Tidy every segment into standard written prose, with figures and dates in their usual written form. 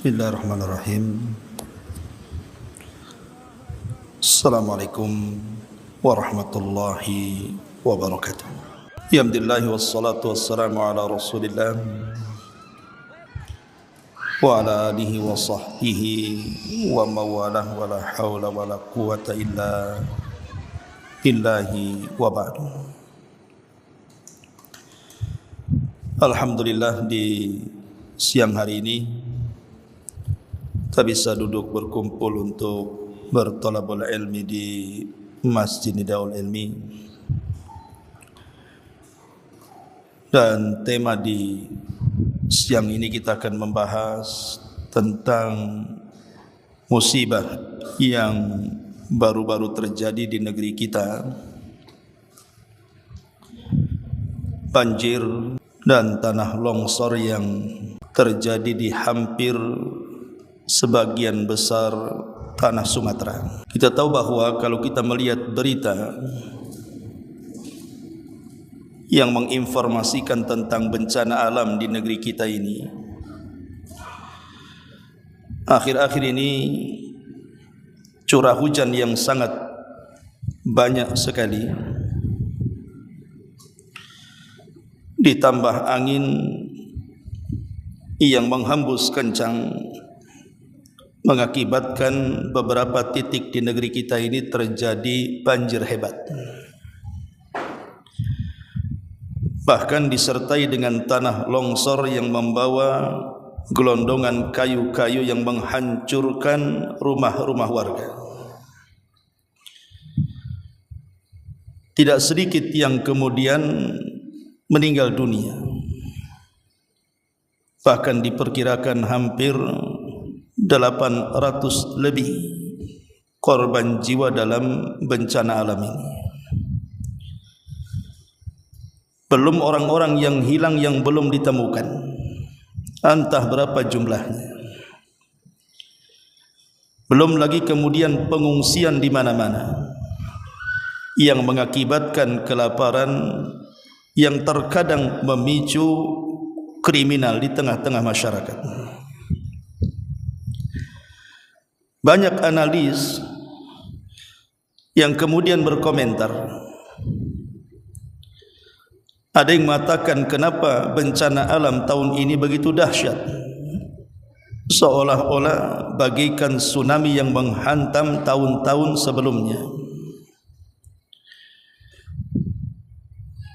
Bismillahirrahmanirrahim. Assalamualaikum warahmatullahi wabarakatuh. Alhamdulillah wassalatu wassalamu ala Rasulillah wa ala alihi wa sahbihi wa mawalah wa la hawla wa la quwata illa billahi wa ba'du. Alhamdulillah, di siang hari ini kita bisa duduk berkumpul untuk bertolabul ilmi di Masjid Nidaul Ilmi, dan tema di siang ini kita akan membahas tentang musibah yang baru-baru terjadi di negeri kita, banjir dan tanah longsor yang terjadi di hampir sebagian besar tanah Sumatera. Kita tahu bahwa kalau kita melihat berita yang menginformasikan tentang bencana alam di negeri kita ini, akhir-akhir ini curah hujan yang sangat banyak sekali, ditambah angin yang menghembus kencang, mengakibatkan beberapa titik di negeri kita ini terjadi banjir hebat. Bahkan disertai dengan tanah longsor yang membawa gelondongan kayu-kayu yang menghancurkan rumah-rumah warga. Tidak sedikit yang kemudian meninggal dunia. Bahkan diperkirakan hampir 800 lebih korban jiwa dalam bencana alam ini. Belum orang-orang yang hilang yang belum ditemukan, entah berapa jumlahnya. Belum lagi kemudian pengungsian di mana-mana yang mengakibatkan kelaparan yang terkadang memicu kriminal di tengah-tengah masyarakat. Banyak analis yang kemudian berkomentar. Ada yang mengatakan, kenapa bencana alam tahun ini begitu dahsyat, seolah-olah bagaikan tsunami yang menghantam tahun-tahun sebelumnya.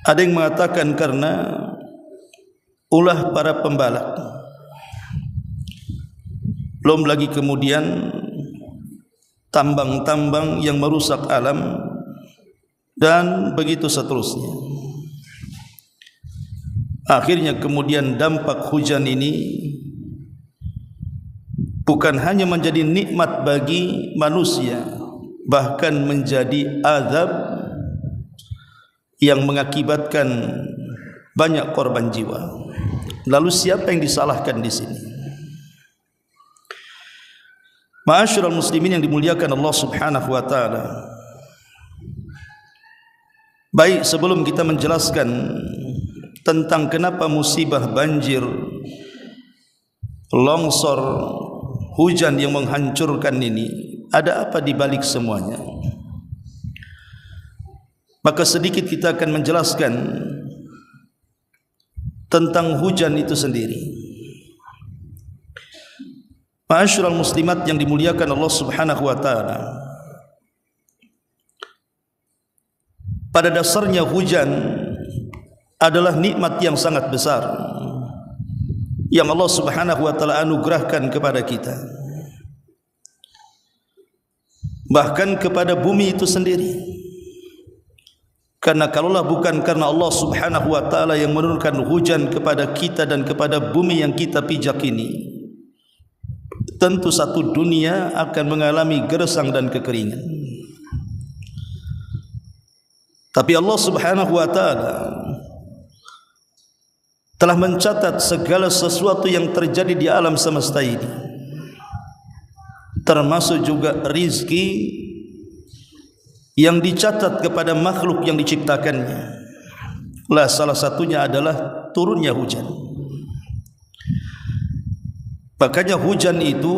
Ada yang mengatakan karena ulah para pembalak. Belum lagi kemudian tambang-tambang yang merusak alam, dan begitu seterusnya. Akhirnya kemudian dampak hujan ini bukan hanya menjadi nikmat bagi manusia, bahkan menjadi azab yang mengakibatkan banyak korban jiwa. Lalu siapa yang disalahkan di sini? Ma'asyiral muslimin yang dimuliakan Allah Subhanahu wa taala. Baik, sebelum kita menjelaskan tentang kenapa musibah banjir, longsor, hujan yang menghancurkan ini, ada apa di balik semuanya, maka sedikit kita akan menjelaskan tentang hujan itu sendiri. Ma'asyiral muslimat yang dimuliakan Allah Subhanahu wa taala, pada dasarnya hujan adalah nikmat yang sangat besar yang Allah Subhanahu wa taala anugerahkan kepada kita, bahkan kepada bumi itu sendiri. Karena kalaulah bukan karena Allah Subhanahu wa taala yang menurunkan hujan kepada kita dan kepada bumi yang kita pijak ini, tentu satu dunia akan mengalami gersang dan kekeringan. Tapi Allah Subhanahu wa taala telah mencatat segala sesuatu yang terjadi di alam semesta ini, termasuk juga rizki yang dicatat kepada makhluk yang diciptakannya. Lah, salah satunya adalah turunnya hujan. Makanya hujan itu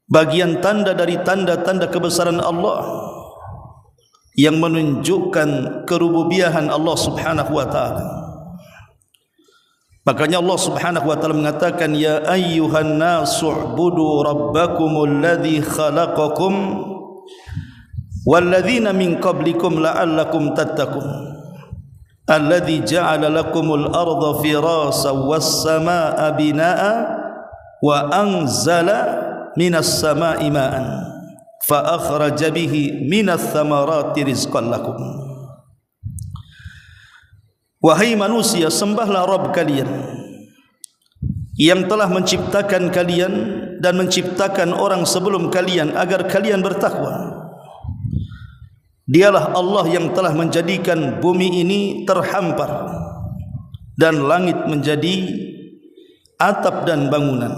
bagian tanda dari tanda-tanda kebesaran Allah yang menunjukkan kerububiahan Allah Subhanahu wa taala. Makanya Allah Subhanahu wa taala mengatakan, ya ayyuhan nasu ubudu rabbakumul ladzi khalaqakum walladzina min qablikum la'allakum tattaqun alladzi ja'ala lakumul arda firasan was samaa'a binaa'a wa anzala minas samaa'i ma'an fa akhraja bihi minas thamarati rizqan lakum. Wahai manusia, sembahlah Rabb kalian yang telah menciptakan kalian dan menciptakan orang sebelum kalian agar kalian bertakwa. Dialah Allah yang telah menjadikan bumi ini terhampar dan langit menjadi atap dan bangunan,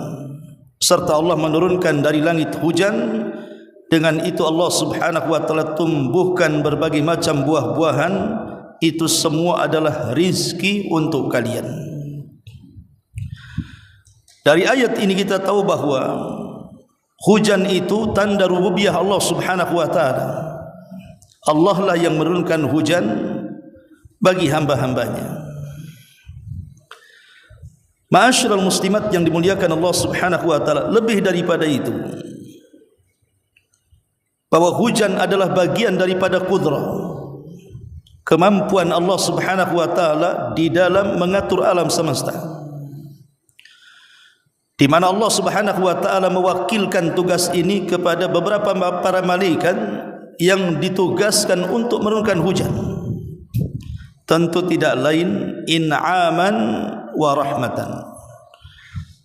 serta Allah menurunkan dari langit hujan. Dengan itu Allah Subhanahu wa taala tumbuhkan berbagai macam buah-buahan. Itu semua adalah rizki untuk kalian. Dari ayat ini kita tahu bahawa hujan itu tanda rububiyah Allah Subhanahu wa taala. Allah lah yang menurunkan hujan bagi hamba-hambanya. Ma'asyiral muslimat yang dimuliakan Allah Subhanahu wa taala, lebih daripada itu, bahwa hujan adalah bagian daripada kudrah, kemampuan Allah Subhanahu wa taala di dalam mengatur alam semesta, di mana Allah Subhanahu wa taala mewakilkan tugas ini kepada beberapa para malaikat yang ditugaskan untuk menurunkan hujan. Tentu tidak lain in'aman wa rahmatan,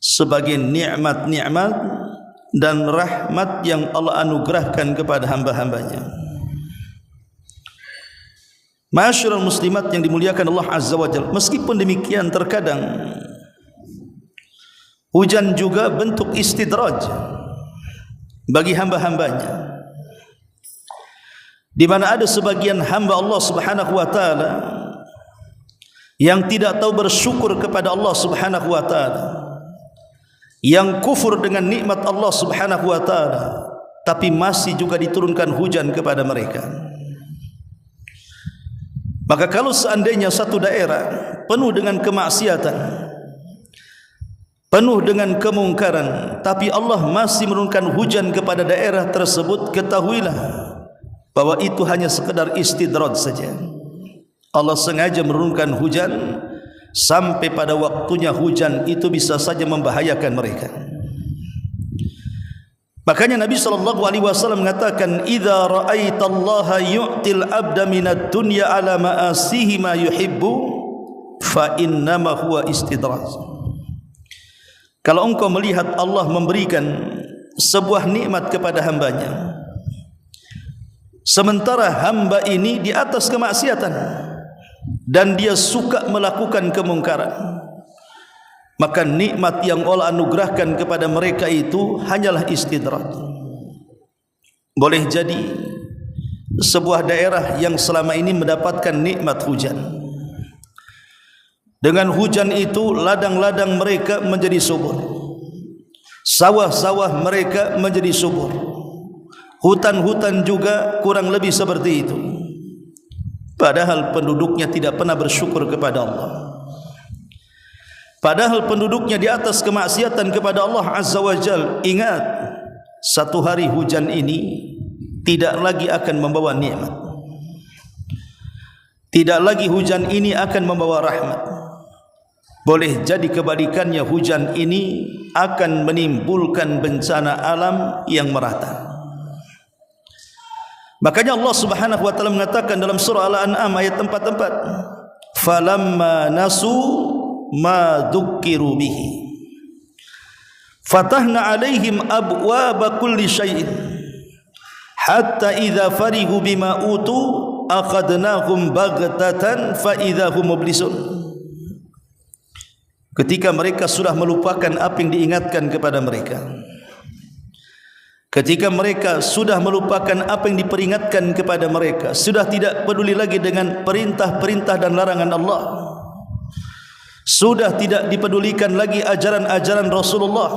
sebagai nikmat-nikmat dan rahmat yang Allah anugerahkan kepada hamba-hambanya. Ma'asyiral muslimat yang dimuliakan Allah Azza wa Jalla, meskipun demikian terkadang hujan juga bentuk istidraj bagi hamba-hambanya, di mana ada sebagian hamba Allah Subhanahu wa taala yang tidak tahu bersyukur kepada Allah Subhanahu wa taala, yang kufur dengan nikmat Allah Subhanahu wa taala, tapi masih juga diturunkan hujan kepada mereka. Maka kalau seandainya satu daerah penuh dengan kemaksiatan, penuh dengan kemungkaran, tapi Allah masih menurunkan hujan kepada daerah tersebut, ketahuilah bahwa itu hanya sekadar istidraj saja. Allah sengaja menurunkan hujan sampai pada waktunya hujan itu bisa saja membahayakan mereka. Makanya Nabi SAW mengatakan, idza ra'aitallaha yu'til abda minad dunya ala ma'asihi ma yuhibbu fa innama huwa istidraj. Kalau engkau melihat Allah memberikan sebuah nikmat kepada hambanya, sementara hamba ini di atas kemaksiatan dan dia suka melakukan kemungkaran, maka nikmat yang Allah anugerahkan kepada mereka itu hanyalah istidraj. Boleh jadi sebuah daerah yang selama ini mendapatkan nikmat hujan, dengan hujan itu ladang-ladang mereka menjadi subur, sawah-sawah mereka menjadi subur, hutan-hutan juga kurang lebih seperti itu, padahal penduduknya tidak pernah bersyukur kepada Allah. Padahal penduduknya di atas kemaksiatan kepada Allah Azza wa Jalla. Ingat, satu hari hujan ini tidak lagi akan membawa nikmat, tidak lagi hujan ini akan membawa rahmat. Boleh jadi kebalikannya, hujan ini akan menimbulkan bencana alam yang merata. Makanya Allah Subhanahu wa taala mengatakan dalam surah Al-An'am ayat 44, falamma nasu ma dzukkiru bihi fatahna alaihim abwaaba kulli syai'in hatta idza farihu bima utu akhadnahum baghtatan fa idza hum mublisun. Ketika mereka sudah melupakan apa yang diingatkan kepada mereka, ketika mereka sudah melupakan apa yang diperingatkan kepada mereka, sudah tidak peduli lagi dengan perintah-perintah dan larangan Allah, sudah tidak dipedulikan lagi ajaran-ajaran Rasulullah,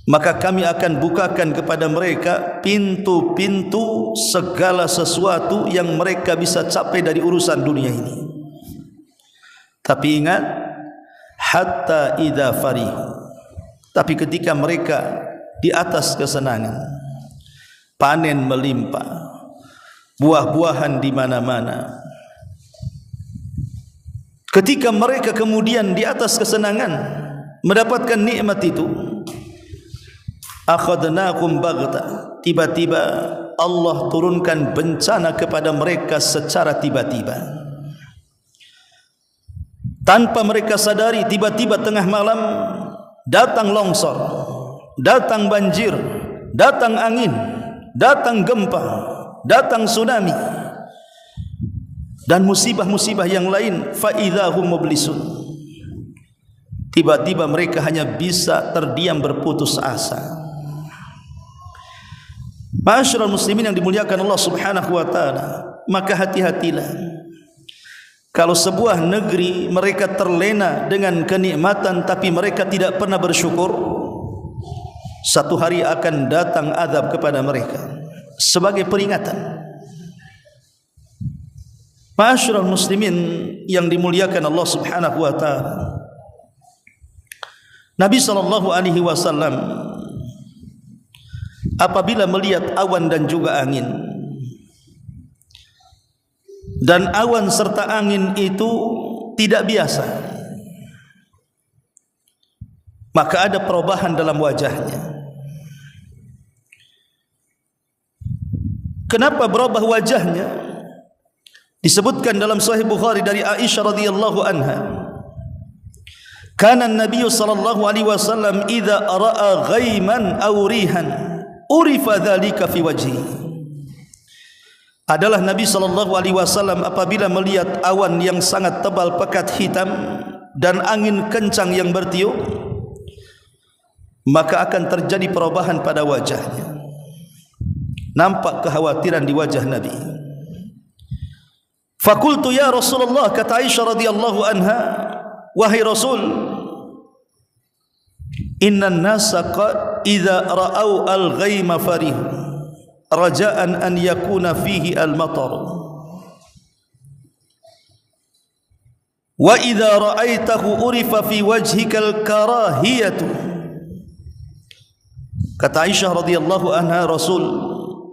maka kami akan bukakan kepada mereka pintu-pintu segala sesuatu yang mereka bisa capai dari urusan dunia ini. Tapi ingat, hatta idza farihu, tapi ketika mereka di atas kesenangan, panen melimpah, buah-buahan di mana-mana, ketika mereka kemudian di atas kesenangan mendapatkan nikmat itu, akhadnakum baghta, tiba-tiba Allah turunkan bencana kepada mereka secara tiba-tiba, tanpa mereka sadari. Tiba-tiba tengah malam datang longsor, datang banjir, datang angin, datang gempa, datang tsunami, dan musibah-musibah yang lain. Fa idzahum mublisun, tiba-tiba mereka hanya bisa terdiam berputus asa. Ma'asyiral muslimin yang dimuliakan Allah Subhanahu wa taala, maka hati-hatilah kalau sebuah negeri mereka terlena dengan kenikmatan tapi mereka tidak pernah bersyukur, satu hari akan datang azab kepada mereka sebagai peringatan. Ma'asyiral muslimin yang dimuliakan Allah Subhanahu wa taala, Nabi sallallahu alaihi wasallam apabila melihat awan dan juga angin, dan awan serta angin itu tidak biasa, maka ada perubahan dalam wajahnya. Kenapa berubah wajahnya? Disebutkan dalam Sahih Bukhari dari Aisyah radhiyallahu anha, kana an-nabiy sallallahu alaihi wasallam idza ra'a ghaiman aw rihan urifa dzalika fi wajhi. Adalah Nabi sallallahu alaihi wasallam apabila melihat awan yang sangat tebal pekat hitam dan angin kencang yang bertiup, maka akan terjadi perubahan pada wajahnya. Nampak kekhawatiran di wajah Nabi. Fakultu ya Rasulullah, kata Aisyah radhiyallahu anha, wahai Rasul, innan nasa idza ra'au al-ghaima farihu raja'an an yakuna fihi al-matar, wa idza ra'aitahu urifa fi wajhika al-karahiyatu. Kata Aisyah radhiyallahu anha, Rasul,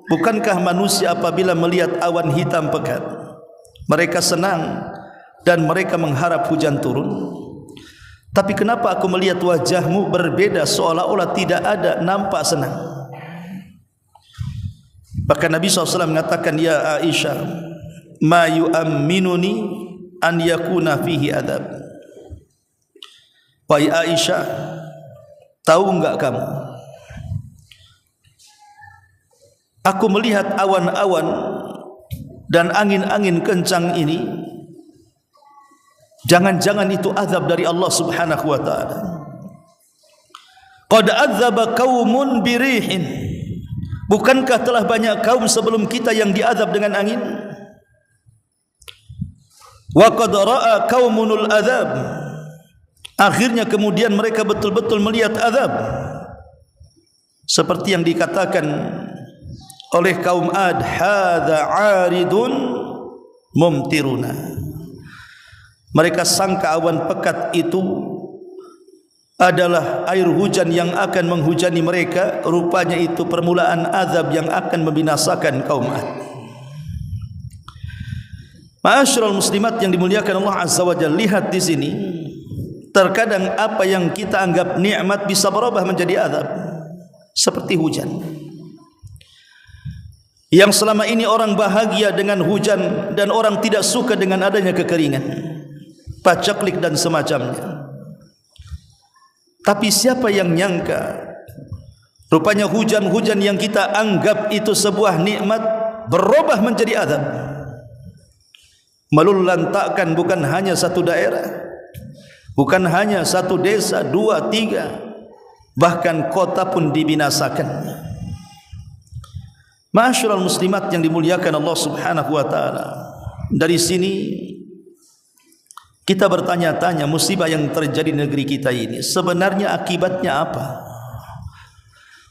bukankah manusia apabila melihat awan hitam pekat mereka senang dan mereka mengharap hujan turun? Tapi kenapa aku melihat wajahmu berbeda, seolah-olah tidak ada nampak senang? Maka Nabi SAW mengatakan, ya Aisyah, ma yu'amminuni an yakuna fihi adab. Wahai Aisyah, tahu enggak kamu, aku melihat awan-awan dan angin-angin kencang ini, jangan-jangan itu azab dari Allah Subhanahu wa taala. Qad adzaba qaumun birihin, bukankah telah banyak kaum sebelum kita yang diazab dengan angin? Wa qad ra'a qaumunul adzab, akhirnya kemudian mereka betul-betul melihat azab, seperti yang dikatakan oleh kaum Ad, hadza 'aridun mumtiruna. Mereka sangka awan pekat itu adalah air hujan yang akan menghujani mereka, rupanya itu permulaan azab yang akan membinasakan kaum Ad. Ma'asyiral muslimat yang dimuliakan Allah Azza wa Jalla, lihat di sini, terkadang apa yang kita anggap nikmat bisa berubah menjadi azab, seperti hujan. Yang selama ini orang bahagia dengan hujan dan orang tidak suka dengan adanya kekeringan, pacaklik dan semacamnya. Tapi siapa yang nyangka, rupanya hujan-hujan yang kita anggap itu sebuah nikmat berubah menjadi azab, meluluhlantakkan bukan hanya satu daerah, bukan hanya satu desa, 2, 3, bahkan kota pun dibinasakan. Ma'asyiral muslimat yang dimuliakan Allah Subhanahu wa taala, dari sini Kita bertanya-tanya, musibah yang terjadi di negeri kita ini sebenarnya akibatnya apa?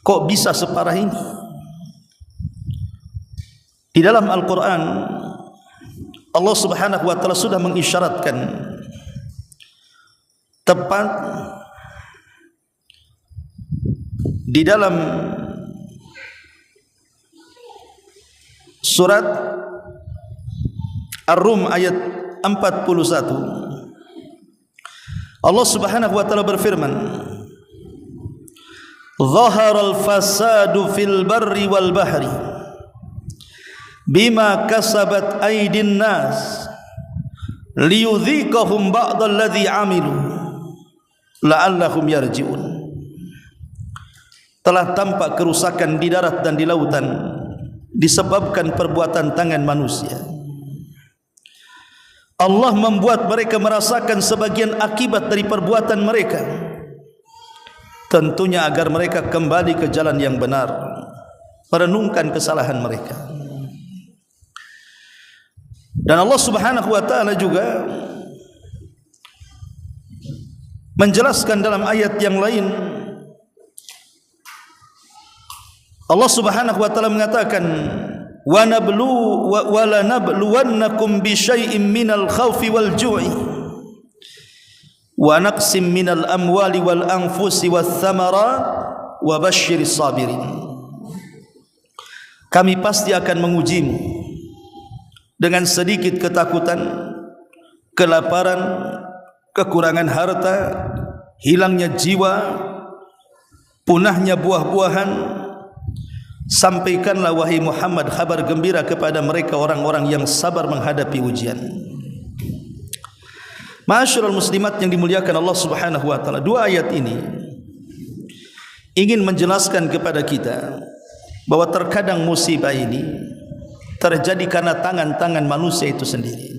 Kok bisa separah ini? Di dalam Al-Quran Allah Subhanahu wa ta'ala sudah mengisyaratkan tepat di dalam surat Ar-Rum ayat 41. Allah Subhanahu wa ta'ala berfirman, "Zaharal fasadu fil barri wal bahri bima kasabat aydin nas liyudhiqahum ba'dal ladzi 'amilu la'allahum yarji'un." Telah tampak kerusakan di darat dan di lautan disebabkan perbuatan tangan manusia. Allah membuat mereka merasakan sebagian akibat dari perbuatan mereka, tentunya agar mereka kembali ke jalan yang benar, merenungkan kesalahan mereka. Dan Allah Subhanahu wa ta'ala juga menjelaskan dalam ayat yang lain. Allah Subhanahu wa ta'ala mengatakan, wa lanabluwannakum bi syai'in minal khawfi wal ju'i wa naqsim minal amwali wal anfusi wath thamarat wa basyiris sabirin. Kami pasti akan mengujimu dengan sedikit ketakutan, kelaparan, kekurangan harta, hilangnya jiwa, punahnya buah-buahan. Sampaikanlah wahai Muhammad kabar gembira kepada mereka orang-orang yang sabar menghadapi ujian. Ma'asyiral muslimat yang dimuliakan Allah Subhanahu wa ta'ala, dua ayat ini ingin menjelaskan kepada kita bahwa terkadang musibah ini terjadi karena tangan-tangan manusia itu sendiri.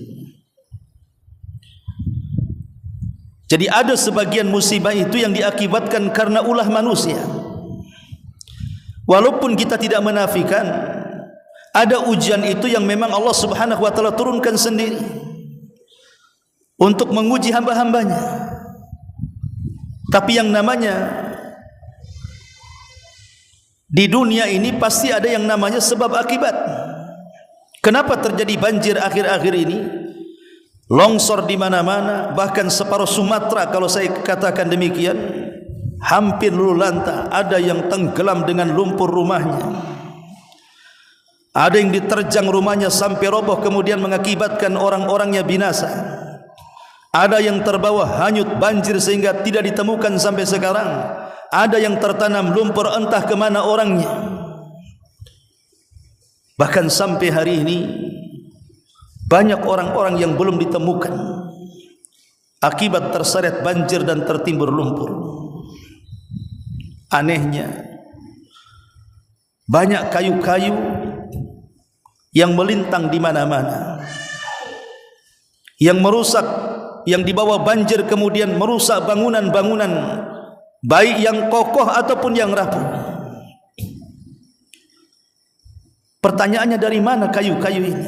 Jadi ada sebagian musibah itu yang diakibatkan karena ulah manusia. Walaupun kita tidak menafikan ada ujian itu yang memang Allah Subhanahu wa ta'ala turunkan sendiri untuk menguji hamba-hambanya. Tapi yang namanya di dunia ini pasti ada yang namanya sebab akibat. Kenapa terjadi banjir akhir-akhir ini? Longsor di mana-mana, bahkan separuh Sumatera kalau saya katakan demikian, hampir luluh lantah. Ada yang tenggelam dengan lumpur rumahnya, ada yang diterjang rumahnya sampai roboh kemudian mengakibatkan orang-orangnya binasa, ada yang terbawa hanyut banjir sehingga tidak ditemukan sampai sekarang, ada yang tertanam lumpur entah kemana orangnya. Bahkan sampai hari ini banyak orang-orang yang belum ditemukan akibat terseret banjir dan tertimbur lumpur. Anehnya, banyak kayu-kayu yang melintang di mana-mana, yang merusak, yang dibawa banjir kemudian merusak bangunan-bangunan, baik yang kokoh ataupun yang rapuh. Pertanyaannya, dari mana kayu-kayu ini?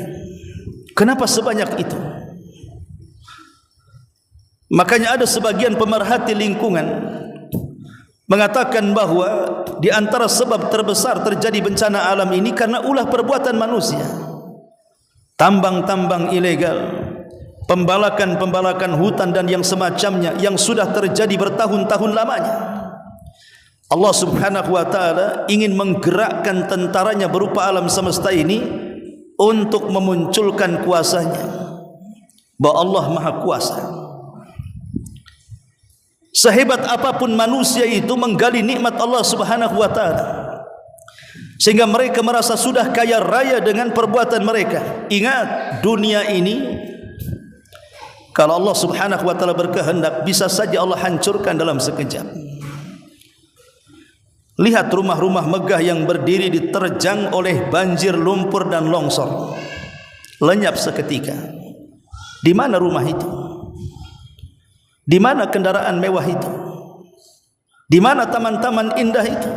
Kenapa sebanyak itu? Makanya ada sebagian pemerhati lingkungan mengatakan bahwa di antara sebab terbesar terjadi bencana alam ini karena ulah perbuatan manusia. Tambang-tambang ilegal, pembalakan-pembalakan hutan dan yang semacamnya yang sudah terjadi bertahun-tahun lamanya. Allah Subhanahu wa ta'ala ingin menggerakkan tentaranya berupa alam semesta ini untuk memunculkan kuasanya, bahwa Allah Maha Kuasa. Sehebat apapun manusia itu menggali nikmat Allah Subhanahu wa ta'ala, sehingga mereka merasa sudah kaya raya dengan perbuatan mereka. Ingat, dunia ini kalau Allah Subhanahu wa ta'ala berkehendak bisa saja Allah hancurkan dalam sekejap. Lihat rumah-rumah megah yang berdiri diterjang oleh banjir, lumpur dan longsor, lenyap seketika. Di mana rumah itu? Di mana kendaraan mewah itu? Di mana taman-taman indah itu?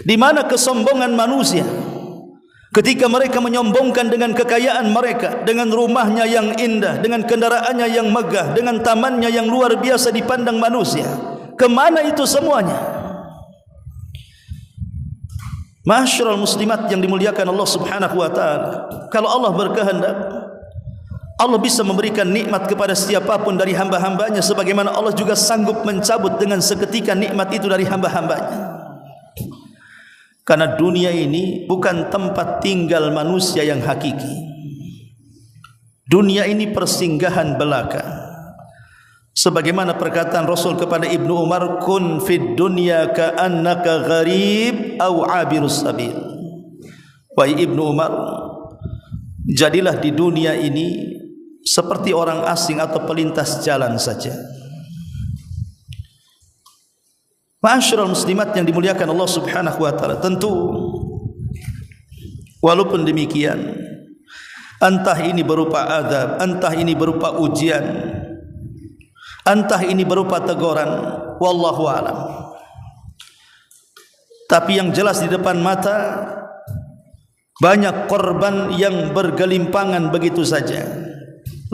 Di mana kesombongan manusia? Ketika mereka menyombongkan dengan kekayaan mereka, dengan rumahnya yang indah, dengan kendaraannya yang megah, dengan tamannya yang luar biasa dipandang manusia, kemana itu semuanya? Ma'asyiral muslimat yang dimuliakan Allah Subhanahu wa taala, kalau Allah berkehendak, Allah bisa memberikan nikmat kepada siapapun dari hamba-hambanya, sebagaimana Allah juga sanggup mencabut dengan seketika nikmat itu dari hamba-hambanya. Karena dunia ini bukan tempat tinggal manusia yang hakiki. Dunia ini persinggahan belaka. Sebagaimana perkataan Rasul kepada Ibnu Umar, kun fid dunya ka'annaka gharib aw abirus sabil. Wahai Ibnu Umar, jadilah di dunia ini seperti orang asing atau pelintas jalan saja. Ma'asyiral muslimat yang dimuliakan Allah Subhanahu wa taala, tentu walaupun demikian, entah ini berupa azab, entah ini berupa ujian, entah ini berupa teguran, wallahu a'lam. Tapi yang jelas di depan mata, banyak korban yang bergelimpangan begitu saja.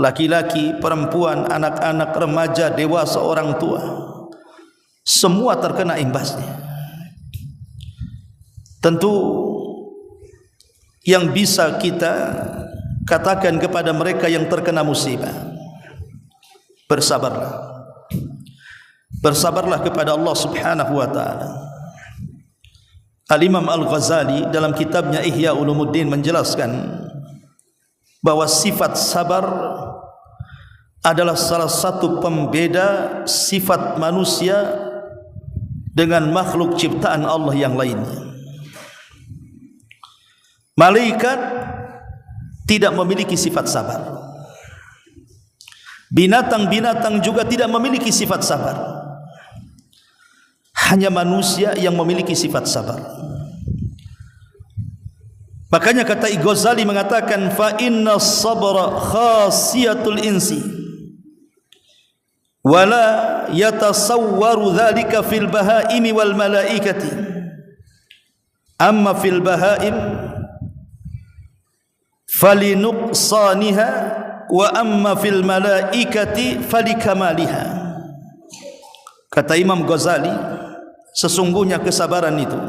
Laki-laki, perempuan, anak-anak, remaja, dewasa, orang tua, semua terkena imbasnya. Tentu yang bisa kita katakan kepada mereka yang terkena musibah, bersabarlah. Bersabarlah kepada Allah Subhanahu wa taala. Al-Imam Al-Ghazali dalam kitabnya Ihya Ulumuddin menjelaskan bahwa sifat sabar adalah salah satu pembeda sifat manusia dengan makhluk ciptaan Allah yang lainnya. Malaikat tidak memiliki sifat sabar. Binatang-binatang juga tidak memiliki sifat sabar. Hanya manusia yang memiliki sifat sabar. Makanya kata Ghazali mengatakan, fa inna sabra khasiyatul insi wala yatasawwaru dhalika fil bahaimi wal malaikati, amma fil bahaim falinuqsaniha wa amma fil malaikati falikamaliha. Kata Imam Ghazali, sesungguhnya kesabaran itu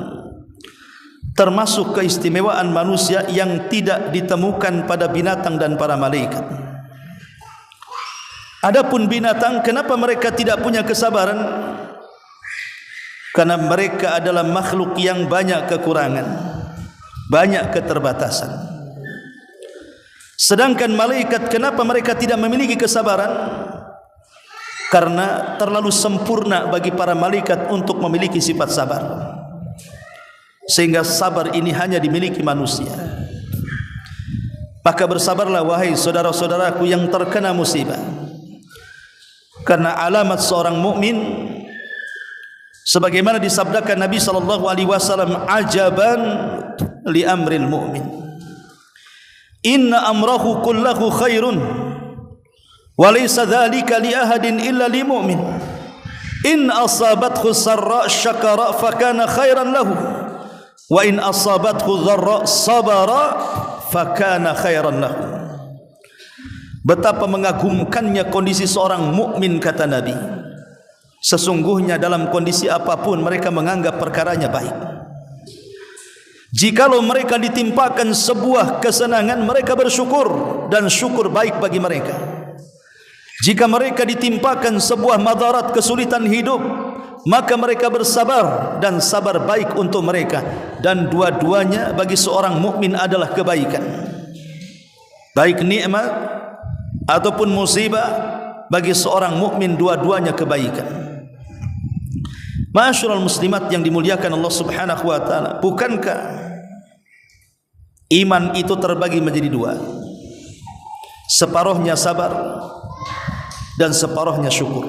termasuk keistimewaan manusia yang tidak ditemukan pada binatang dan para malaikat. Adapun binatang, kenapa mereka tidak punya kesabaran? Karena mereka adalah makhluk yang banyak kekurangan, banyak keterbatasan. Sedangkan malaikat, kenapa mereka tidak memiliki kesabaran? Karena terlalu sempurna bagi para malaikat untuk memiliki sifat sabar, sehingga sabar ini hanya dimiliki manusia. Maka bersabarlah wahai saudara-saudaraku yang terkena musibah. Karena alamat seorang mukmin, sebagaimana disabdakan Nabi sallallahu alaihi wasallam, ajaban li amril mu'min, inna amrahu kullahu khairun wa laysa dzalika li ahadin illa li mu'min, in asabathu sarra syakara fa kana khairan lahu wa in asabathu dharra sabara fa kana khairan lahu. Betapa mengagumkannya kondisi seorang mukmin, kata Nabi. Sesungguhnya dalam kondisi apapun mereka menganggap perkaranya baik. Jikalau mereka ditimpakan sebuah kesenangan, mereka bersyukur dan syukur baik bagi mereka. Jika mereka ditimpakan sebuah madarat, kesulitan hidup, maka mereka bersabar dan sabar baik untuk mereka. Dan dua-duanya bagi seorang mukmin adalah kebaikan. Baik nikmat ataupun musibah, bagi seorang mukmin dua-duanya kebaikan. Ma'asyiral muslimat yang dimuliakan Allah Subhanahu wa taala, bukankah iman itu terbagi menjadi dua? Separuhnya sabar dan separuhnya syukur.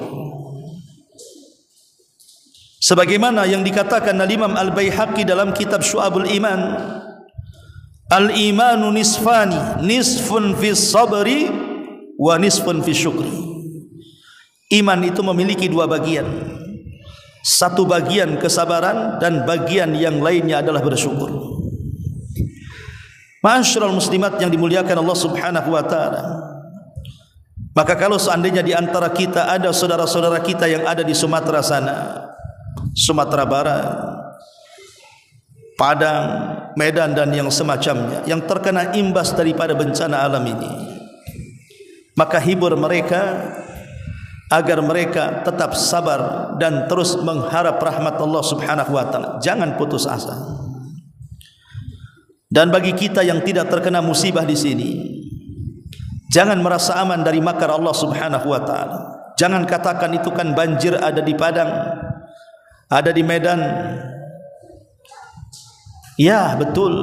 Sebagaimana yang dikatakan oleh Imam Al-Baihaqi dalam kitab Syu'abul Iman, al-imanu nisfani, nisfun fi sabri wa nisfun fi syukri. Iman itu memiliki dua bagian. Satu bagian kesabaran dan bagian yang lainnya adalah bersyukur. Ma'asyiral muslimat yang dimuliakan Allah Subhanahu wa taala, maka kalau seandainya di antara kita ada saudara-saudara kita yang ada di Sumatera sana, Sumatera Barat, Padang, Medan dan yang semacamnya, yang terkena imbas daripada bencana alam ini, maka hibur mereka agar mereka tetap sabar dan terus mengharap rahmat Allah Subhanahu wa taala. Jangan putus asa. Dan bagi kita yang tidak terkena musibah di sini, jangan merasa aman dari makar Allah Subhanahu wa taala. Jangan katakan itu kan banjir ada di Padang, ada di Medan. Ya, betul.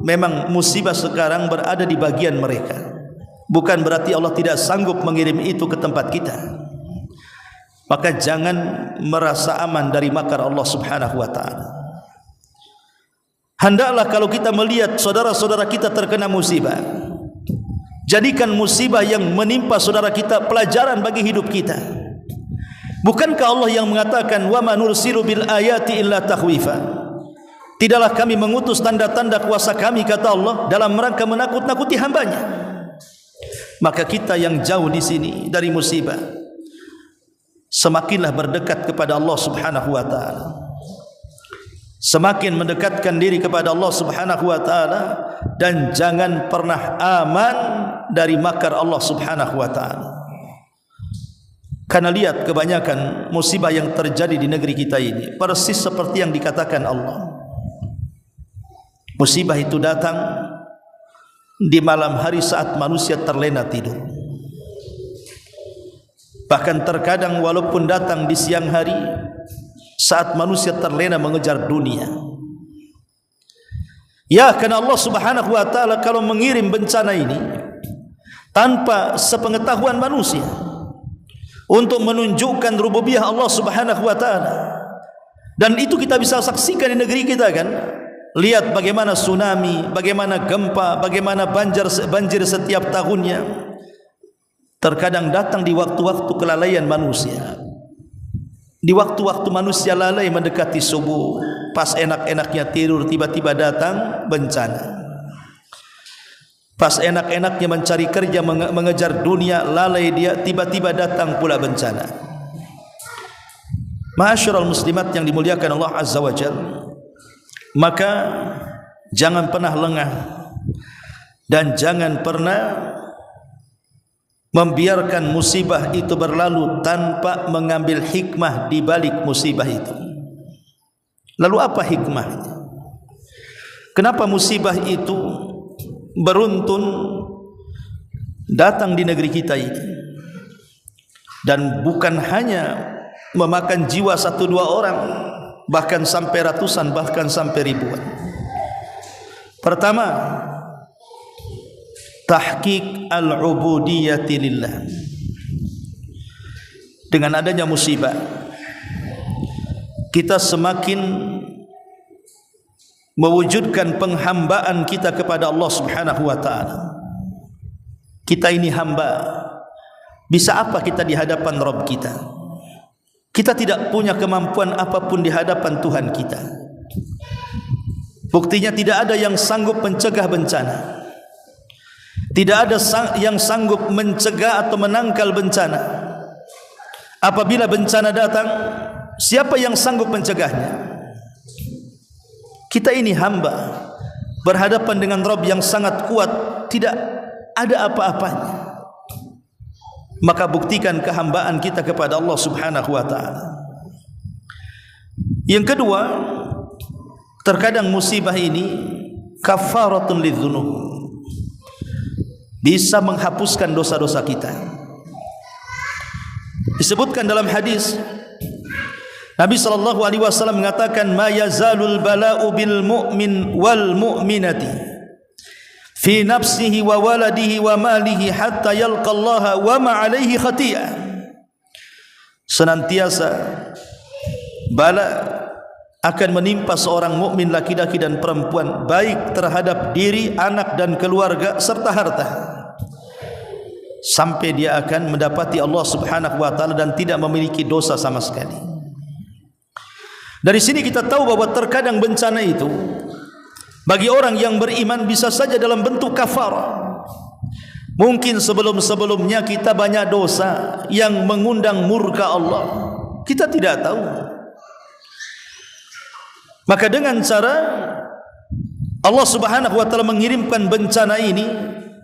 Memang musibah sekarang berada di bagian mereka. Bukan berarti Allah tidak sanggup mengirim itu ke tempat kita. Maka jangan merasa aman dari makar Allah Subhanahu wa taala. Hendaklah kalau kita melihat saudara-saudara kita terkena musibah, jadikan musibah yang menimpa saudara kita pelajaran bagi hidup kita. Bukankah Allah yang mengatakan wa ma nursilu bil ayati illa takhwifa? Tidaklah kami mengutus tanda-tanda kuasa kami, kata Allah, dalam rangka menakut-nakuti hambanya. Maka kita yang jauh di sini dari musibah, semakinlah berdekat kepada Allah Subhanahu wa taala. Semakin mendekatkan diri kepada Allah Subhanahu wa taala, dan jangan pernah aman dari makar Allah Subhanahu wa taala. Karena lihat kebanyakan musibah yang terjadi di negeri kita ini persis seperti yang dikatakan Allah. Musibah itu datang di malam hari saat manusia terlena tidur. Bahkan terkadang walaupun datang di siang hari saat manusia terlena mengejar dunia. Ya, karena Allah Subhanahu wa taala kalau mengirim bencana ini tanpa sepengetahuan manusia untuk menunjukkan rububiyah Allah Subhanahu wa taala. Dan itu kita bisa saksikan di negeri kita kan. Lihat bagaimana tsunami, bagaimana gempa, bagaimana banjir setiap tahunnya. Terkadang datang di waktu-waktu kelalaian manusia. Di waktu-waktu manusia lalai mendekati subuh, pas enak-enaknya tidur, tiba-tiba datang bencana. Pas enak-enaknya mencari kerja, mengejar dunia, lalai dia, tiba-tiba datang pula bencana. Ma'asyiral muslimat yang dimuliakan Allah Azza wa Jalla, maka jangan pernah lengah dan jangan pernah membiarkan musibah itu berlalu tanpa mengambil hikmah di balik musibah itu. Lalu apa hikmahnya? Kenapa musibah itu beruntun datang di negeri kita ini? Dan bukan hanya memakan jiwa 1-2 orang, bahkan sampai ratusan, bahkan sampai ribuan. Pertama, tahqiq al-ubudiyyati lillah. Dengan adanya musibah, kita semakin mewujudkan penghambaan kita kepada Allah Subhanahu wa taala. Kita ini hamba. Bisa apa kita di hadapan Rabb kita? Kita tidak punya kemampuan apapun di hadapan Tuhan kita. Buktinya tidak ada yang sanggup mencegah bencana. Tidak ada yang sanggup mencegah atau menangkal bencana. Apabila bencana datang, siapa yang sanggup mencegahnya? Kita ini hamba berhadapan dengan Rabb yang sangat kuat, tidak ada apa-apanya. Maka buktikan kehambaan kita kepada Allah Subhanahu wa taala. Yang kedua, terkadang musibah ini kafaratun lidzunub, bisa menghapuskan dosa-dosa kita. Disebutkan dalam hadis Nabi sallallahu alaihi wasallam mengatakan, ma yazalul bala'u bil mu'min wal mu'minati fi nafsihi wa waladihi wa malihi hatta yalqallaha wa ma alaihi khati'ah. Senantiasa bala akan menimpa seorang mukmin laki-laki dan perempuan, baik terhadap diri, anak dan keluarga serta harta, sampai dia akan mendapati Allah Subhanahu wa taala dan tidak memiliki dosa sama sekali. Dari sini kita tahu bahwa terkadang bencana itu Bagi orang yang beriman bisa saja dalam bentuk kafarah. Mungkin sebelum-sebelumnya kita banyak dosa yang mengundang murka Allah, kita tidak tahu. Maka dengan cara Allah Subhanahu wa taala mengirimkan bencana ini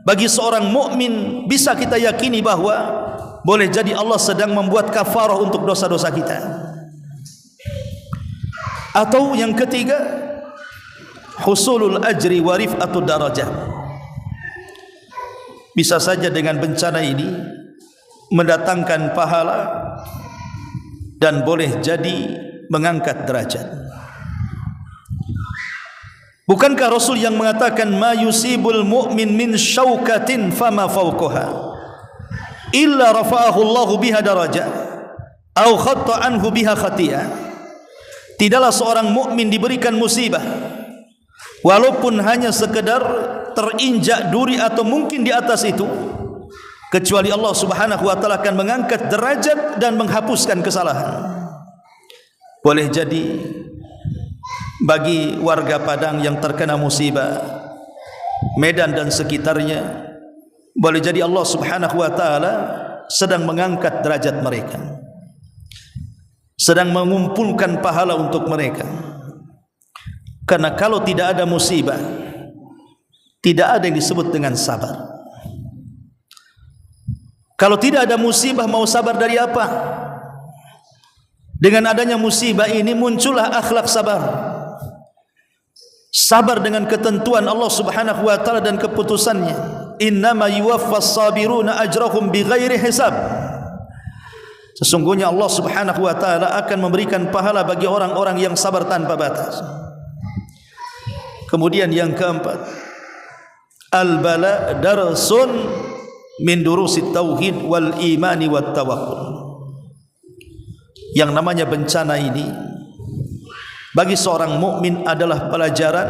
bagi seorang mukmin, bisa kita yakini bahwa boleh jadi Allah sedang membuat kafarah untuk dosa-dosa kita. Atau yang ketiga, husulul ajri wa rif'atud darajah. Bisa saja dengan bencana ini mendatangkan pahala dan boleh jadi mengangkat derajat. Bukankah Rasul yang mengatakan ma yusibul mu'min min syaukatin fama fawqaha illa rafa'ahu Allahu biha darajah au khatta anhu biha khati'ah. Tidaklah seorang mukmin diberikan musibah walaupun hanya sekedar terinjak duri atau mungkin di atas itu, kecuali Allah Subhanahu wa taala akan mengangkat derajat dan menghapuskan kesalahan. Boleh jadi bagi warga Padang yang terkena musibah, Medan dan sekitarnya, boleh jadi Allah Subhanahu wa taala sedang mengangkat derajat mereka, sedang mengumpulkan pahala untuk mereka. Karena kalau tidak ada musibah, tidak ada yang disebut dengan sabar. Kalau tidak ada musibah, mau sabar dari apa? Dengan adanya musibah ini muncullah akhlak sabar. Sabar dengan ketentuan Allah Subhanahu wa taala dan keputusannya. Innama yuwaffas sabiruna ajrahum bighairi hisab. Sesungguhnya Allah Subhanahu wa taala akan memberikan pahala bagi orang-orang yang sabar tanpa batas. Kemudian yang keempat, al-bala darsun min durusit tauhid wal imani wat tawakkul. Yang namanya bencana ini bagi seorang mukmin adalah pelajaran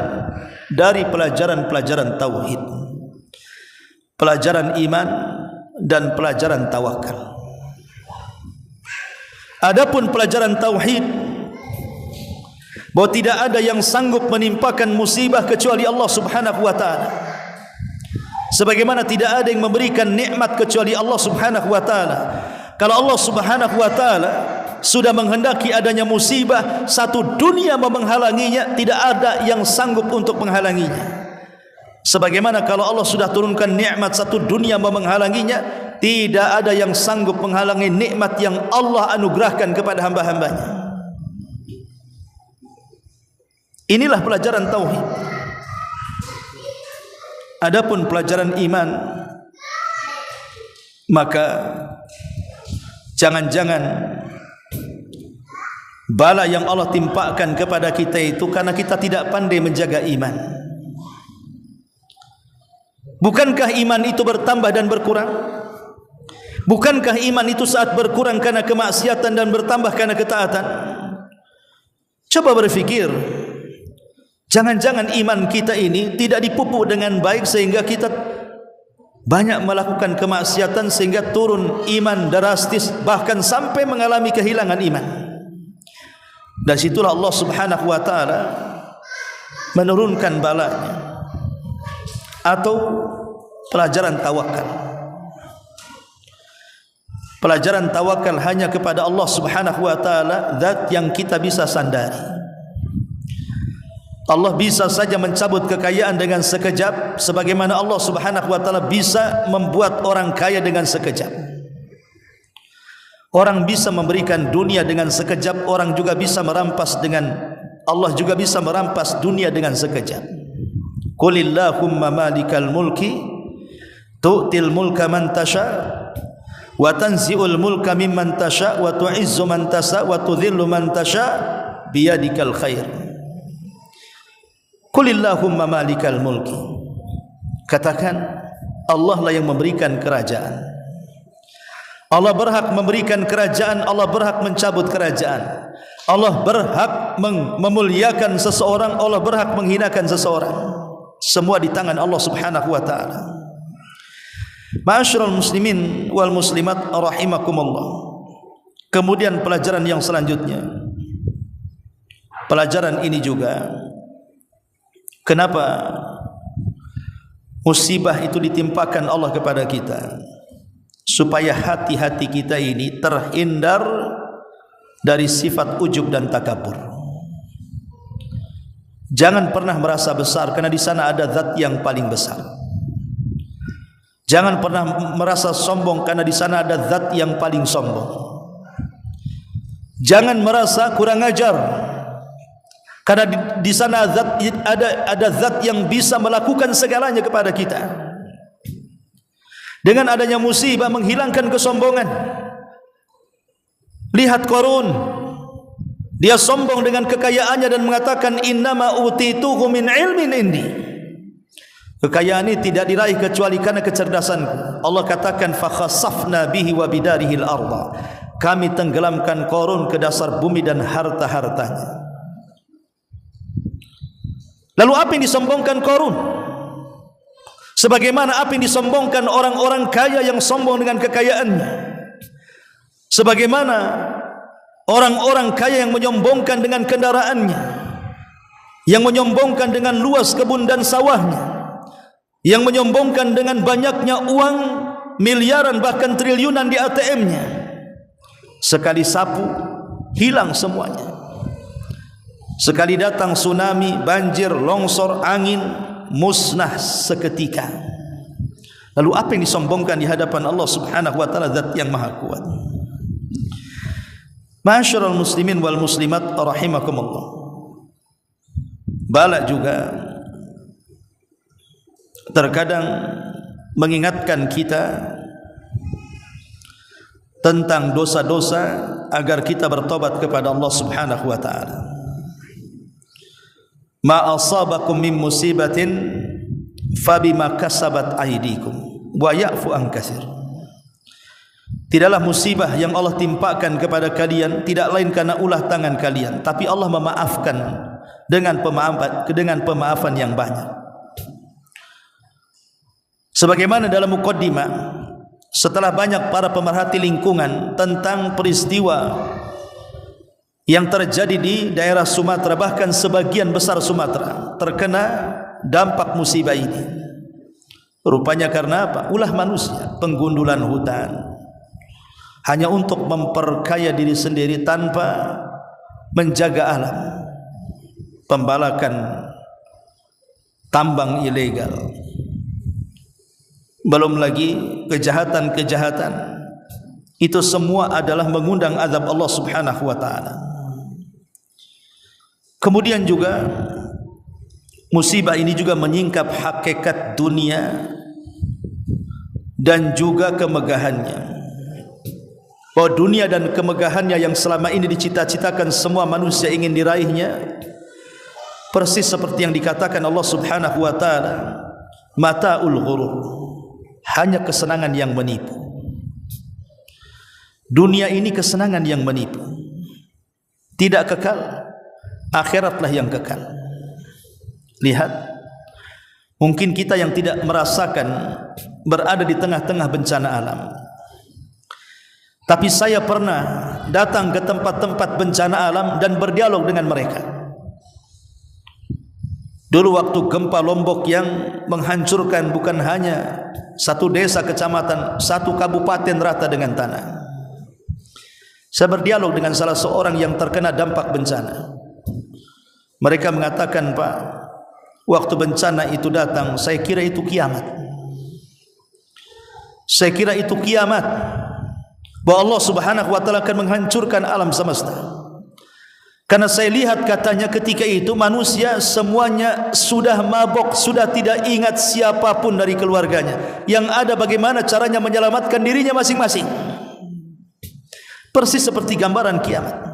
dari pelajaran-pelajaran tauhid, pelajaran iman dan pelajaran tawakal. Adapun pelajaran tauhid, bahwa tidak ada yang sanggup menimpakan musibah kecuali Allah Subhanahu wa taala. Sebagaimana tidak ada yang memberikan nikmat kecuali Allah Subhanahu wa taala. Kalau Allah Subhanahu wa taala sudah menghendaki adanya musibah, satu dunia menghalanginya, tidak ada yang sanggup untuk menghalanginya. Sebagaimana kalau Allah sudah turunkan nikmat, satu dunia menghalanginya, tidak ada yang sanggup menghalangi nikmat yang Allah anugerahkan kepada hamba-hambanya. Inilah pelajaran tauhid. Adapun pelajaran iman, maka jangan-jangan bala yang Allah timpakan kepada kita itu karena kita tidak pandai menjaga iman. Bukankah iman itu bertambah dan berkurang? Bukankah iman itu saat berkurang karena kemaksiatan dan bertambah karena ketaatan? Coba berfikir, jangan-jangan iman kita ini tidak dipupuk dengan baik sehingga kita banyak melakukan kemaksiatan sehingga turun iman drastis, bahkan sampai mengalami kehilangan iman. Dan situlah Allah Subhanahu wa taala menurunkan balanya atau pelajaran tawakal. Pelajaran tawakal hanya kepada Allah Subhanahu wa taala, zat yang kita bisa sandari. Allah bisa saja mencabut kekayaan dengan sekejap, sebagaimana Allah Subhanahu wa taala bisa membuat orang kaya dengan sekejap. Orang bisa memberikan dunia dengan sekejap, orang juga bisa merampas Allah juga bisa merampas dunia dengan sekejap. Qulillahumma malikal mulki tu'til mulka man tasha wa tanzi'ul mulka mimman tasha wa tu'izzu man tasha wa tudhillu man tasha biyadikal khair. Qulillahumma malikal mulki. Katakan, Allah lah yang memberikan kerajaan. Allah berhak memberikan kerajaan, Allah berhak mencabut kerajaan. Allah berhak memuliakan seseorang, Allah berhak menghinakan seseorang. Semua di tangan Allah Subhanahu wa taala. Ma'asyiral muslimin wal muslimat rahimakumullah. Kemudian pelajaran yang selanjutnya, pelajaran ini juga Kenapa musibah itu ditimpakan Allah kepada kita? Supaya hati-hati kita ini terhindar dari sifat ujub dan takabur. Jangan pernah merasa besar, karena di sana ada zat yang paling besar. Jangan pernah merasa sombong, karena di sana ada zat yang paling sombong. Jangan merasa kurang ajar, karena di sana ada zat yang bisa melakukan segalanya kepada kita. Dengan adanya musibah menghilangkan kesombongan. Lihat Qarun, dia sombong dengan kekayaannya dan mengatakan innama utituhu min ilmin indi. Kekayaan ini tidak diraih kecuali karena kecerdasanku. Allah katakan fa khassafna bihi wa bidarihi al-ardh. Kami tenggelamkan Qarun ke dasar bumi dan harta-hartanya. Lalu apa yang disombongkan Qarun? Sebagaimana apa yang disombongkan orang-orang kaya yang sombong dengan kekayaannya. Sebagaimana orang-orang kaya yang menyombongkan dengan kendaraannya, yang menyombongkan dengan luas kebun dan sawahnya, yang menyombongkan dengan banyaknya uang miliaran bahkan triliunan di ATM-nya. Sekali sapu hilang semuanya. Sekali datang tsunami, banjir, longsor, angin, musnah seketika. Lalu apa yang disombongkan di hadapan Allah Subhanahu wa taala, zat yang maha kuat. Ma'asyiral muslimin wal muslimat rahimakumullah. Bala juga terkadang mengingatkan kita tentang dosa-dosa agar kita bertobat kepada Allah Subhanahu wa taala. Ma asabakum min musibatin fabima kasabat aydikum wa ya'fu an katsir. Tidaklah musibah yang Allah timpakan kepada kalian tidak lain karena ulah tangan kalian, tapi Allah memaafkan dengan pemaafan yang banyak. Sebagaimana dalam muqaddimah, setelah banyak para pemerhati lingkungan tentang peristiwa yang terjadi di daerah Sumatera, bahkan sebagian besar Sumatera terkena dampak musibah ini. Rupanya karena apa? Ulah manusia, penggundulan hutan hanya untuk memperkaya diri sendiri tanpa menjaga alam, pembalakan tambang ilegal, belum lagi kejahatan-kejahatan. Itu semua adalah mengundang azab Allah Subhanahu wa taala. Kemudian juga musibah ini juga menyingkap hakikat dunia dan juga kemegahannya. Bahwa dunia dan kemegahannya yang selama ini dicita-citakan semua manusia ingin diraihnya, persis seperti yang dikatakan Allah Subhanahu wa taala, mata'ul ghurur, hanya kesenangan yang menipu. Dunia ini kesenangan yang menipu, tidak kekal. Akhiratlah yang kekal. Lihat, mungkin kita yang tidak merasakan berada di tengah-tengah bencana alam, tapi saya pernah datang ke tempat-tempat bencana alam dan berdialog dengan mereka. Dulu waktu gempa Lombok yang menghancurkan bukan hanya satu desa, kecamatan, satu kabupaten rata dengan tanah, saya berdialog dengan salah seorang yang terkena dampak bencana. Mereka mengatakan, Pak, waktu bencana itu datang, saya kira itu kiamat. Saya kira itu kiamat, bahwa Allah Subhanahu wa taala akan menghancurkan alam semesta. Karena saya lihat, katanya, ketika itu manusia semuanya sudah mabok, sudah tidak ingat siapapun dari keluarganya. Yang ada bagaimana caranya menyelamatkan dirinya masing-masing. Persis seperti gambaran kiamat.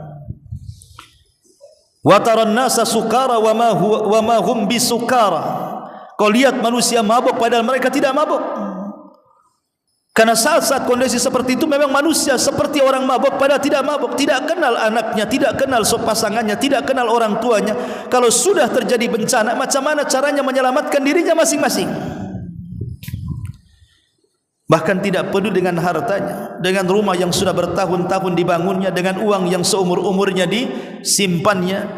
Wa taran nasa sukara wa ma hum bisukara. Kau lihat manusia mabok padahal mereka tidak mabok. Karena saat-saat kondisi seperti itu memang manusia seperti orang mabok padahal tidak mabok, tidak kenal anaknya, tidak kenal pasangannya, tidak kenal orang tuanya. Kalau sudah terjadi bencana, macam mana caranya menyelamatkan dirinya masing-masing? Bahkan tidak peduli dengan hartanya, dengan rumah yang sudah bertahun-tahun dibangunnya, dengan uang yang seumur-umurnya disimpannya,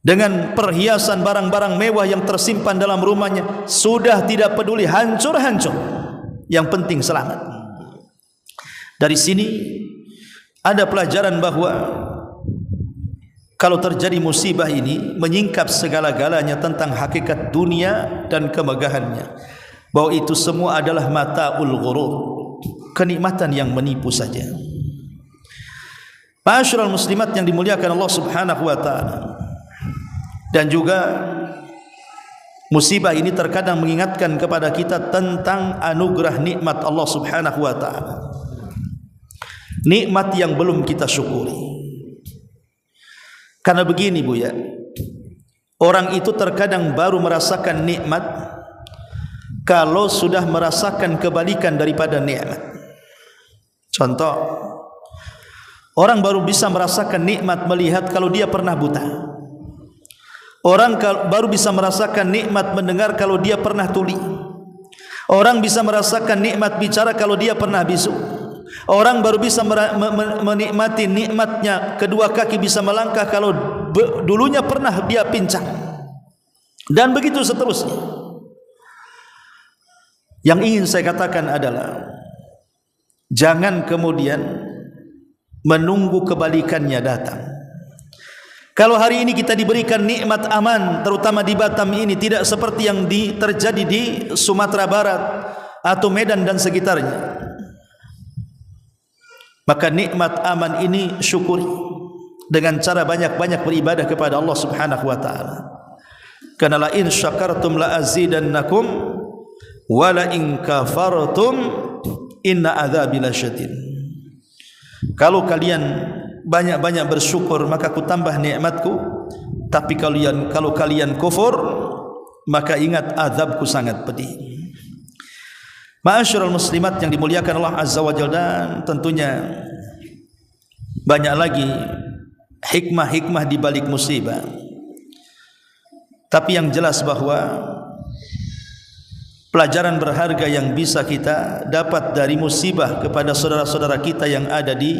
dengan perhiasan barang-barang mewah yang tersimpan dalam rumahnya, sudah tidak peduli hancur-hancur, yang penting selamat. Dari sini ada pelajaran bahwa kalau terjadi musibah ini, menyingkap segala-galanya tentang hakikat dunia dan kemegahannya, bahwa itu semua adalah mata'ul ghurur, kenikmatan yang menipu saja. Ma'asyiral muslimat yang dimuliakan Allah Subhanahu wa taala. Dan juga musibah ini terkadang mengingatkan kepada kita tentang anugerah nikmat Allah Subhanahu wa taala. Nikmat yang belum kita syukuri. Karena begini Bu ya, orang itu terkadang baru merasakan nikmat kalau sudah merasakan kebalikan daripada nikmat. Contoh, orang baru bisa merasakan nikmat melihat kalau dia pernah buta. Orang baru bisa merasakan nikmat mendengar kalau dia pernah tuli. Orang bisa merasakan nikmat bicara kalau dia pernah bisu. Orang baru bisa menikmati nikmatnya kedua kaki bisa melangkah kalau dulunya pernah dia pincang. Dan begitu seterusnya. Yang ingin saya katakan adalah jangan kemudian menunggu kebalikannya datang. Kalau hari ini kita diberikan nikmat aman, terutama di Batam ini, tidak seperti yang terjadi di Sumatera Barat atau Medan dan sekitarnya, maka nikmat aman ini syukuri dengan cara banyak-banyak beribadah kepada Allah Subhanahu wa taala. Karena la in syakartum la azidannakum wa la in kafartum inna adzabi lasyadid. Kalau kalian banyak-banyak bersyukur maka aku tambah nikmatku, tapi kalau kalian kufur maka ingat azabku sangat pedih. Ma'asyiral muslimat yang dimuliakan Allah Azza wa Jalla, dan tentunya banyak lagi hikmah-hikmah di balik musibah. Tapi yang jelas bahwa pelajaran berharga yang bisa kita dapat dari musibah kepada saudara-saudara kita yang ada di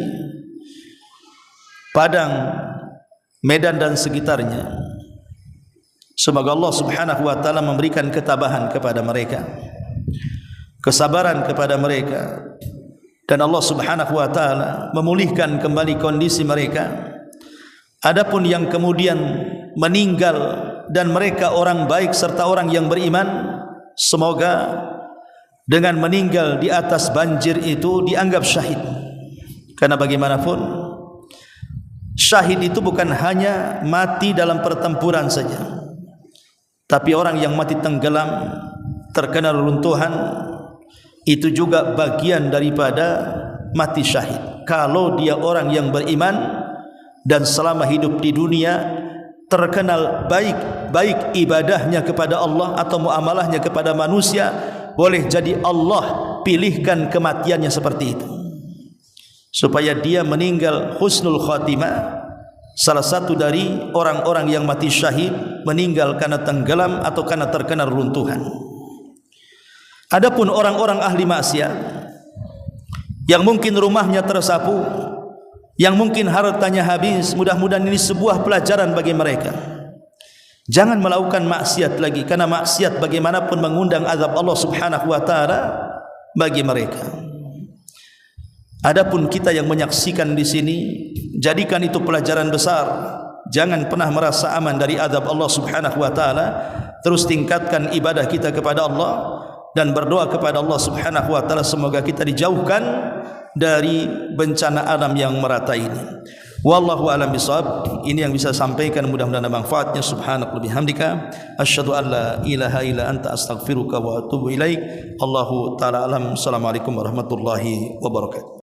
Padang, Medan dan sekitarnya. Semoga Allah Subhanahu wa taala memberikan ketabahan kepada mereka, kesabaran kepada mereka, dan Allah Subhanahu wa taala memulihkan kembali kondisi mereka. Adapun yang kemudian meninggal dan mereka orang baik serta orang yang beriman, semoga dengan meninggal di atas banjir itu dianggap syahid. Karena bagaimanapun syahid itu bukan hanya mati dalam pertempuran saja, tapi orang yang mati tenggelam, terkena reruntuhan, itu juga bagian daripada mati syahid. Kalau dia orang yang beriman dan selama hidup di dunia terkenal baik ibadahnya kepada Allah atau muamalahnya kepada manusia, boleh jadi Allah pilihkan kematiannya seperti itu supaya dia meninggal husnul khatimah, salah satu dari orang-orang yang mati syahid, meninggal karena tenggelam atau karena terkena runtuhan. Adapun orang-orang ahli maksiat yang mungkin rumahnya tersapu, yang mungkin hartanya habis, mudah-mudahan ini sebuah pelajaran bagi mereka. Jangan melakukan maksiat lagi, karena maksiat bagaimanapun mengundang azab Allah Subhanahu wa taala bagi mereka. Adapun kita yang menyaksikan di sini, jadikan itu pelajaran besar. Jangan pernah merasa aman dari azab Allah Subhanahu wa taala. Terus tingkatkan ibadah kita kepada Allah dan berdoa kepada Allah Subhanahu wa taala semoga kita dijauhkan dari bencana alam yang merata ini. Wallahu a'lam bishawab. Ini yang bisa sampaikan, mudah-mudahan ada manfaatnya. Subhanakallahumma bihamdika asyhadu an la ilaha illa anta astaghfiruka wa atubu ilaik. Allahu taala alam. Assalamualaikum warahmatullahi wabarakatuh.